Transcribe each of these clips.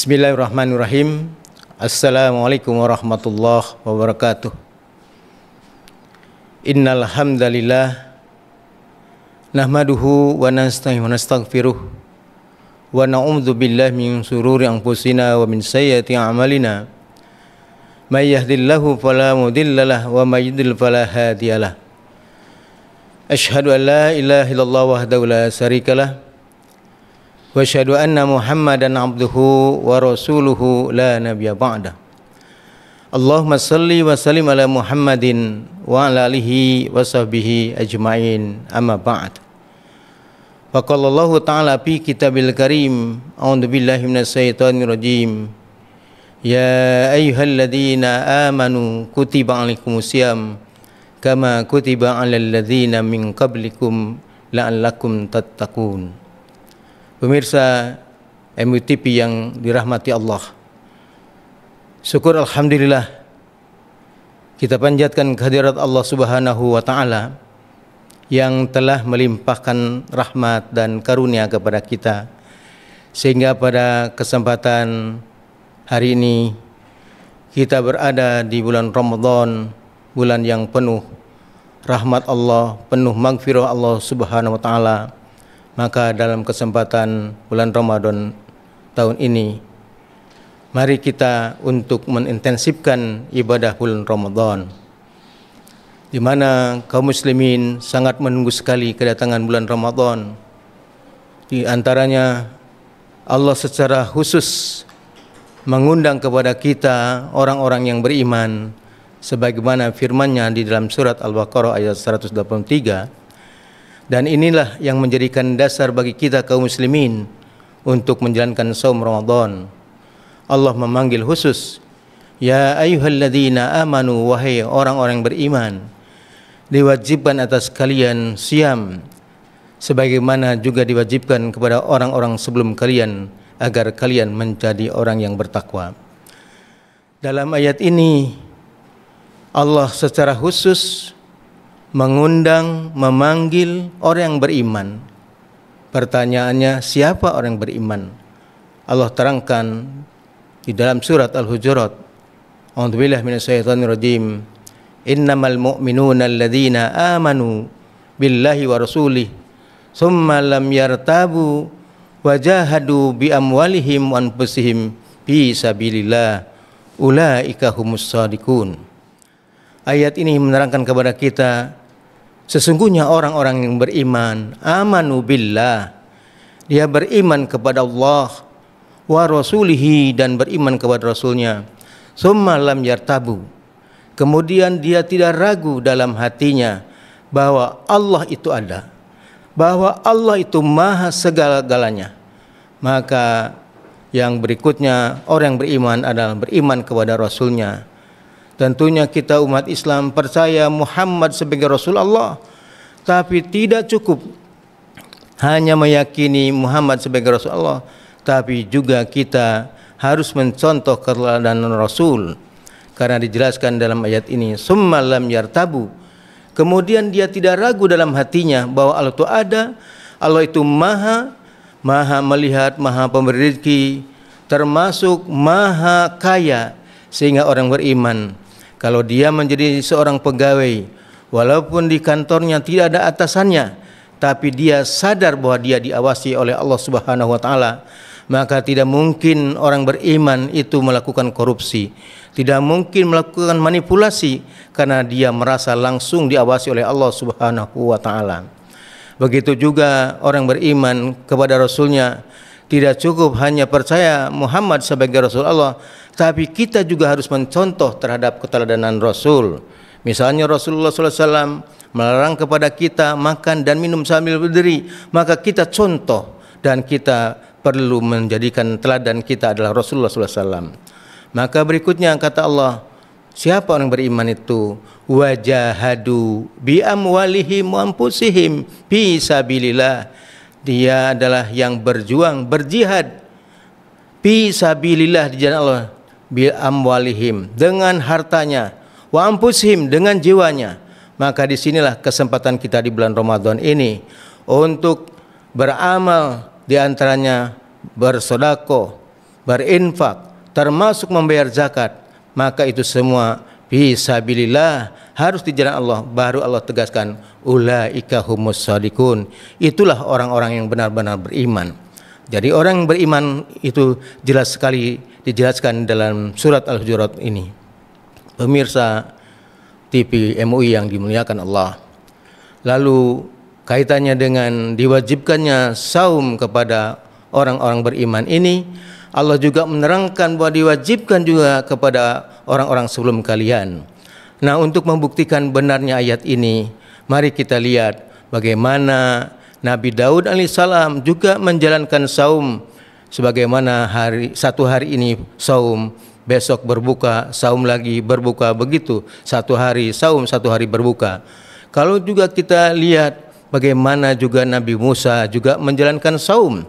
Bismillahirrahmanirrahim. Assalamualaikum warahmatullahi wabarakatuh. Innal hamdalillah nahmaduhu wa nasta'inu wa nastaghfiruh wa na'udzu billahi min shururi anfusina wa min sayyiati a'malina. May yahdihillahu fala mudhillalah wa may yudhlil fala hadiyalah. Asyhadu an la ilaha illallah wahdahu la syarikalah wa asyhadu anna Muhammadan abduhu wa rasuluhu la nabiyya ba'dah. Allahumma salli wa sallim ala Muhammadin wa ala alihi wa sahbihi ajma'in, amma ba'd. Wa qala Allah ta'ala fi kitabil karim, a'udzu billahi minasy syaithanir rajim. Ya ayyuhalladzina amanu kutiba alaikumusiyam kama kutiba 'alal ladzina min qablikum la'allakum tattaqun. Pemirsa MUTV yang dirahmati Allah, syukur alhamdulillah kita panjatkan kehadirat Allah Subhanahu wa taala yang telah melimpahkan rahmat dan karunia kepada kita, sehingga pada kesempatan hari ini kita berada di bulan Ramadan, bulan yang penuh rahmat Allah, penuh maghfirah Allah Subhanahu wa taala. Maka dalam kesempatan bulan Ramadan tahun ini, mari kita untuk mengintensifkan ibadah bulan Ramadan, di mana kaum muslimin sangat menunggu sekali kedatangan bulan Ramadan. Di antaranya Allah secara khusus mengundang kepada kita orang-orang yang beriman, sebagaimana firman-Nya di dalam surat Al-Baqarah ayat 183. Dan inilah yang menjadikan dasar bagi kita kaum muslimin untuk menjalankan saum Ramadan. Allah memanggil khusus, ya ayyuhalladzina amanu, wahai orang-orang beriman, diwajibkan atas kalian siam sebagaimana juga diwajibkan kepada orang-orang sebelum kalian, agar kalian menjadi orang yang bertakwa. Dalam ayat ini Allah secara khusus mengundang, memanggil orang yang beriman. Pertanyaannya, siapa orang yang beriman? Allah terangkan di dalam surat Al-Hujurat, a'udzubillahi minasyaitonir rajim. Innamal mu'minuna alladzina amanu billahi wa rasulih tsumma lam yartabu wa jahadu bi amwalihim wa anfusihim fi sabilillah ulaika humus shadiqun. Ayat ini menerangkan kepada kita, sesungguhnya orang-orang yang beriman, amanu billah, dia beriman kepada Allah, wa rasulihi, dan beriman kepada Rasulnya, summa lam yartabu, kemudian dia tidak ragu dalam hatinya bahwa Allah itu ada, bahwa Allah itu maha segala-galanya. Maka yang berikutnya, orang yang beriman adalah beriman kepada Rasulnya. Tentunya kita umat Islam percaya Muhammad sebagai Rasul Allah, tapi tidak cukup hanya meyakini Muhammad sebagai Rasul Allah, tapi juga kita harus mencontoh keteladanan Rasul. Karena dijelaskan dalam ayat ini, summa lam yartabu, kemudian dia tidak ragu dalam hatinya bahwa Allah itu ada, Allah itu maha melihat, maha pemberi rezeki, termasuk maha kaya, sehingga orang beriman, kalau dia menjadi seorang pegawai, walaupun di kantornya tidak ada atasannya, tapi dia sadar bahwa dia diawasi oleh Allah Subhanahu wa taala, maka tidak mungkin orang beriman itu melakukan korupsi, tidak mungkin melakukan manipulasi, karena dia merasa langsung diawasi oleh Allah Subhanahu wa taala. Begitu juga orang beriman kepada Rasulnya, tidak cukup hanya percaya Muhammad sebagai Rasul Allah, tapi kita juga harus mencontoh terhadap keteladanan Rasul. Misalnya Rasulullah SAW melarang kepada kita makan dan minum sambil berdiri, maka kita contoh dan kita perlu menjadikan teladan kita adalah Rasulullah SAW. Maka berikutnya kata Allah, siapa orang beriman itu? Wajahadu bi amwalihim wa anfusihim fi sabilillah. Dia adalah yang berjuang, berjihad fi sabilillah, di jalan Allah, bi amwalihim, dengan hartanya, wa anfusihim, dengan jiwanya. Maka disinilah kesempatan kita di bulan Ramadan ini untuk beramal, di antaranya bersedekah, berinfak, termasuk membayar zakat, maka itu semua fisabilillah, harus di jalan Allah. Baru Allah tegaskan, ulaika humus shadiqun, itulah orang-orang yang benar-benar beriman. Jadi orang yang beriman itu jelas sekali dijelaskan dalam surat Al-Hujurat ini. Pemirsa TV MUI yang dimuliakan Allah. Lalu kaitannya dengan diwajibkannya saum kepada orang-orang beriman ini, Allah juga menerangkan bahwa diwajibkan juga kepada orang-orang sebelum kalian. Nah, untuk membuktikan benarnya ayat ini, mari kita lihat bagaimana Nabi Daud alaihissalam juga menjalankan saum, sebagaimana satu hari ini saum, besok berbuka, saum lagi, berbuka, begitu. Satu hari saum, satu hari berbuka. Kalau juga kita lihat bagaimana juga Nabi Musa juga menjalankan saum,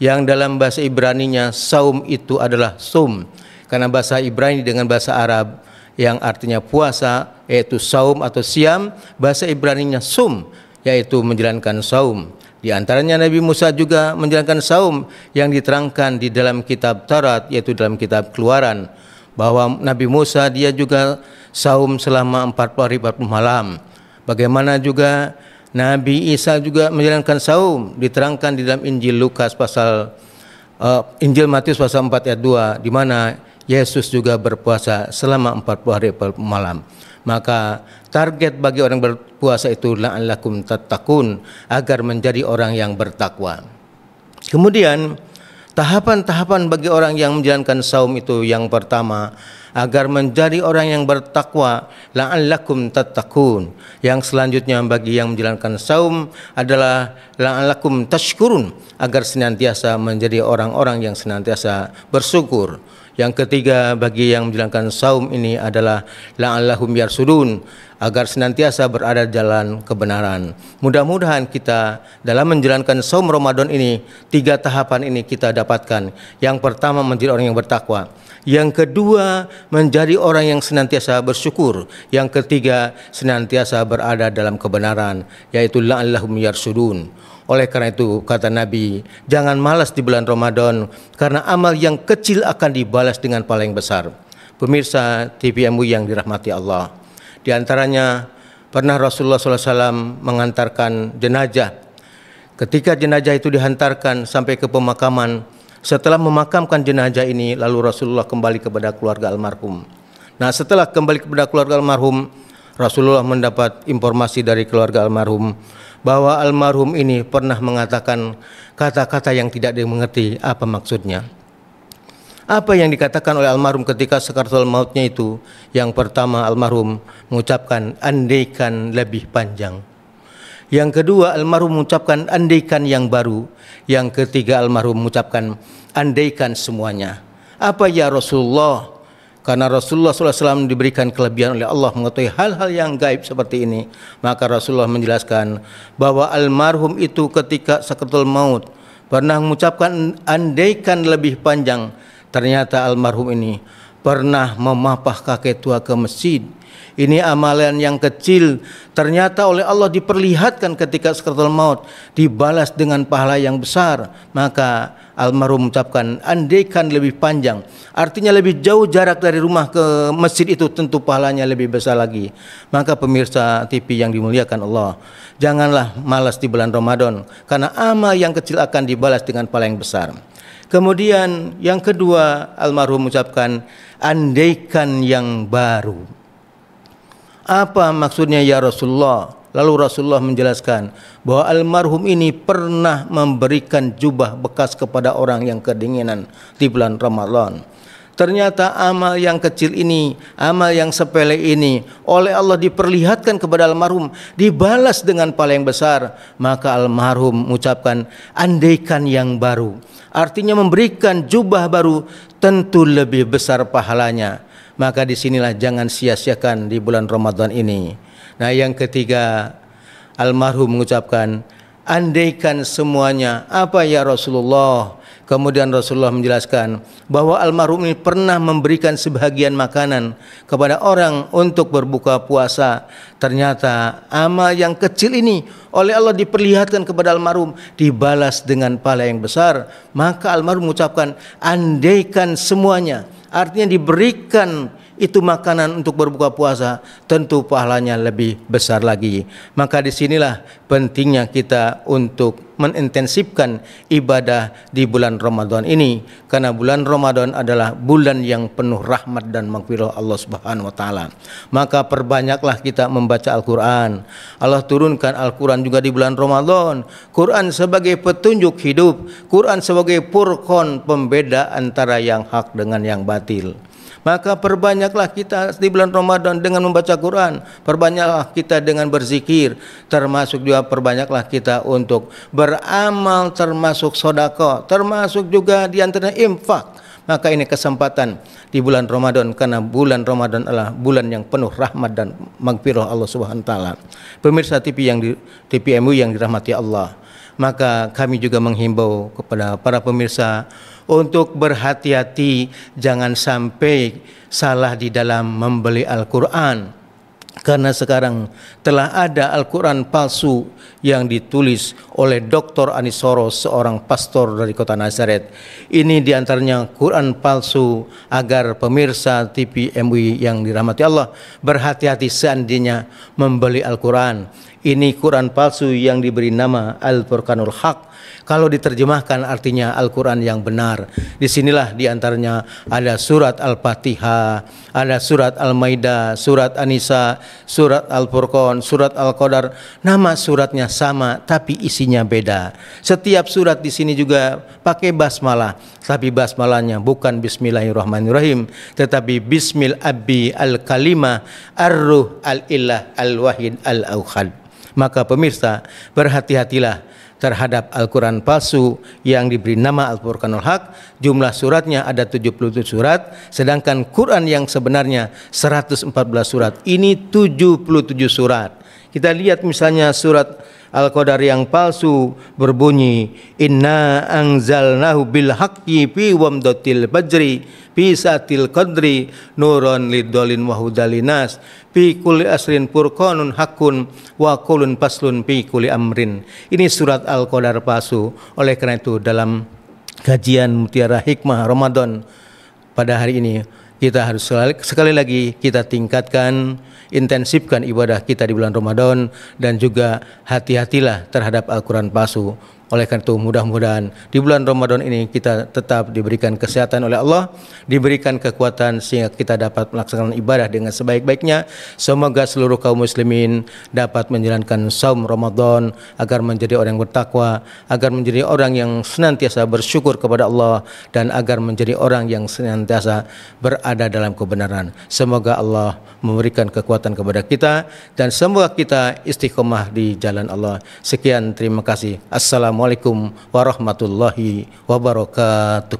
yang dalam bahasa Ibraninya saum itu adalah sum, karena bahasa Ibrani dengan bahasa Arab yang artinya puasa, yaitu saum atau siam, bahasa Ibraninya sum, yaitu menjalankan saum. Di antaranya Nabi Musa juga menjalankan saum yang diterangkan di dalam kitab Taurat, yaitu dalam kitab Keluaran, bahwa Nabi Musa dia juga saum selama 40 hari 40 malam. Bagaimana juga Nabi Isa juga menjalankan saum, diterangkan di dalam Injil Lukas Injil Matius pasal 4 ayat 2, di mana Yesus juga berpuasa selama 40 hari 40 malam. Maka target bagi orang berpuasa itu la'allakum tattaqun, agar menjadi orang yang bertakwa. Kemudian tahapan-tahapan bagi orang yang menjalankan saum itu, yang pertama, agar menjadi orang yang bertakwa, la'allakum tattaqun. Yang selanjutnya bagi yang menjalankan saum adalah la'allakum tashkurun, agar senantiasa menjadi orang-orang yang senantiasa bersyukur. Yang ketiga bagi yang menjalankan saum ini adalah la'allahum yarsudun, agar senantiasa berada di jalan kebenaran. Mudah-mudahan kita dalam menjalankan saum Ramadan ini, 3 tahapan ini kita dapatkan. Yang pertama menjadi orang yang bertakwa, yang kedua menjadi orang yang senantiasa bersyukur, yang ketiga senantiasa berada dalam kebenaran, yaitu la'allahum yarsudun. Oleh karena itu kata Nabi, jangan malas di bulan Ramadan, karena amal yang kecil akan dibalas dengan pahala yang besar. Pemirsa TV MUI yang dirahmati Allah, di antaranya pernah Rasulullah SAW mengantarkan jenazah. Ketika jenazah itu dihantarkan sampai ke pemakaman, setelah memakamkan jenazah ini, lalu Rasulullah kembali kepada keluarga almarhum. Nah, setelah kembali kepada keluarga almarhum, Rasulullah mendapat informasi dari keluarga almarhum bahwa almarhum ini pernah mengatakan kata-kata yang tidak dimengerti apa maksudnya. Apa yang dikatakan oleh almarhum ketika sakaratul mautnya itu? Yang pertama, almarhum mengucapkan andaikan lebih panjang. Yang kedua, almarhum mengucapkan andaikan yang baru. Yang ketiga, almarhum mengucapkan andaikan semuanya. Apa ya Rasulullah? Karena Rasulullah SAW diberikan kelebihan oleh Allah mengetahui hal-hal yang gaib seperti ini. Maka Rasulullah menjelaskan bahwa almarhum itu ketika sakaratul maut pernah mengucapkan andaikan lebih panjang. Ternyata almarhum ini pernah memapah kakek tua ke masjid. Ini amalan yang kecil, ternyata oleh Allah diperlihatkan ketika sakaratul maut, dibalas dengan pahala yang besar. Maka almarhum mengucapkan andaikan lebih panjang, artinya lebih jauh jarak dari rumah ke masjid itu, tentu pahalanya lebih besar lagi. Maka pemirsa TV yang dimuliakan Allah, janganlah malas di bulan Ramadan, karena amal yang kecil akan dibalas dengan pahala yang besar. Kemudian yang kedua, almarhum mengucapkan andaikan yang baru. Apa maksudnya ya Rasulullah? Lalu Rasulullah menjelaskan bahwa almarhum ini pernah memberikan jubah bekas kepada orang yang kedinginan di bulan Ramadan. Ternyata amal yang kecil ini, amal yang sepele ini oleh Allah diperlihatkan kepada almarhum, dibalas dengan pahala yang besar. Maka almarhum mengucapkan andaikan yang baru, artinya memberikan jubah baru, tentu lebih besar pahalanya. Maka disinilah jangan sia-siakan di bulan Ramadan ini. Nah, yang ketiga, almarhum mengucapkan andaikan semuanya. Apa ya Rasulullah? Kemudian Rasulullah menjelaskan bahwa almarhum ini pernah memberikan sebahagian makanan kepada orang untuk berbuka puasa. Ternyata amal yang kecil ini oleh Allah diperlihatkan kepada almarhum, dibalas dengan pahala yang besar. Maka almarhum mengucapkan, andaikan semuanya, artinya diberikan itu makanan untuk berbuka puasa, tentu pahalanya lebih besar lagi. Maka disinilah pentingnya kita untuk mengintensifkan ibadah di bulan Ramadan ini, karena bulan Ramadan adalah bulan yang penuh rahmat dan maghfirah Allah Subhanahu wa taala. Maka perbanyaklah kita membaca Al-Qur'an. Allah turunkan Al-Qur'an juga di bulan Ramadan. Quran sebagai petunjuk hidup, Quran sebagai furqan, pembeda antara yang hak dengan yang batil. Maka perbanyaklah kita di bulan Ramadan dengan membaca Quran, perbanyaklah kita dengan berzikir, termasuk juga perbanyaklah kita untuk beramal, termasuk sedekah, termasuk juga di antaranya infak. Maka ini kesempatan di bulan Ramadan, karena bulan Ramadan adalah bulan yang penuh rahmat dan maghfirah Allah Subhanahu wa taala. Pemirsa TV MUI yang dirahmati Allah, maka kami juga menghimbau kepada para pemirsa untuk berhati-hati, jangan sampai salah di dalam membeli Al-Quran. Karena sekarang telah ada Al-Quran palsu yang ditulis oleh Dr. Anisoro, seorang pastor dari kota Nazaret. Ini diantaranya Quran palsu, agar pemirsa TV MUI yang dirahmati Allah berhati-hati seandainya membeli Al-Quran. Ini Quran palsu yang diberi nama Al-Furqanul Haq. Kalau diterjemahkan artinya Al-Quran yang benar. Disinilah diantaranya ada surat Al-Fatihah, ada surat Al-Maidah, surat An-Nisa, surat Al-Furqan, surat Al-Qadar. Nama suratnya sama tapi isinya beda. Setiap surat di sini juga pakai basmalah, tapi basmalahnya bukan Bismillahirrahmanirrahim, tetapi Bismil Abi Al-Kalimah Ar-Ruh Al-Ilah Al-Wahid Al-Auhad. Maka pemirsa, berhati-hatilah terhadap Al-Quran palsu yang diberi nama Al-Furqanul Haq. Jumlah suratnya ada 77 surat, sedangkan Quran yang sebenarnya 114 surat. Ini 77 surat. Kita lihat misalnya surat Al-Qadar yang palsu berbunyi, Inna anzalnahu bil haqqi fi wamdatil fajri fi saatil qadri nuran lidolin wa hudalinas fi kulli asrin furqanun hakun wa qulun faslun fi kulli amrin. Ini surat Al-Qadar palsu. Oleh karena itu dalam kajian Mutiara Hikmah Ramadan pada hari ini, kita harus sekali lagi kita tingkatkan, intensifkan ibadah kita di bulan Ramadan, dan juga hati-hatilah terhadap Al-Quran palsu. Oleh karena itu mudah-mudahan di bulan Ramadan ini kita tetap diberikan kesehatan oleh Allah, diberikan kekuatan sehingga kita dapat melaksanakan ibadah dengan sebaik-baiknya. Semoga seluruh kaum muslimin dapat menjalankan saum Ramadan agar menjadi orang yang bertakwa, agar menjadi orang yang senantiasa bersyukur kepada Allah, dan agar menjadi orang yang senantiasa berada dalam kebenaran. Semoga Allah memberikan kekuatan kepada kita dan semoga kita istiqomah di jalan Allah. Sekian, terima kasih. Assalamualaikum warahmatullahi wabarakatuh.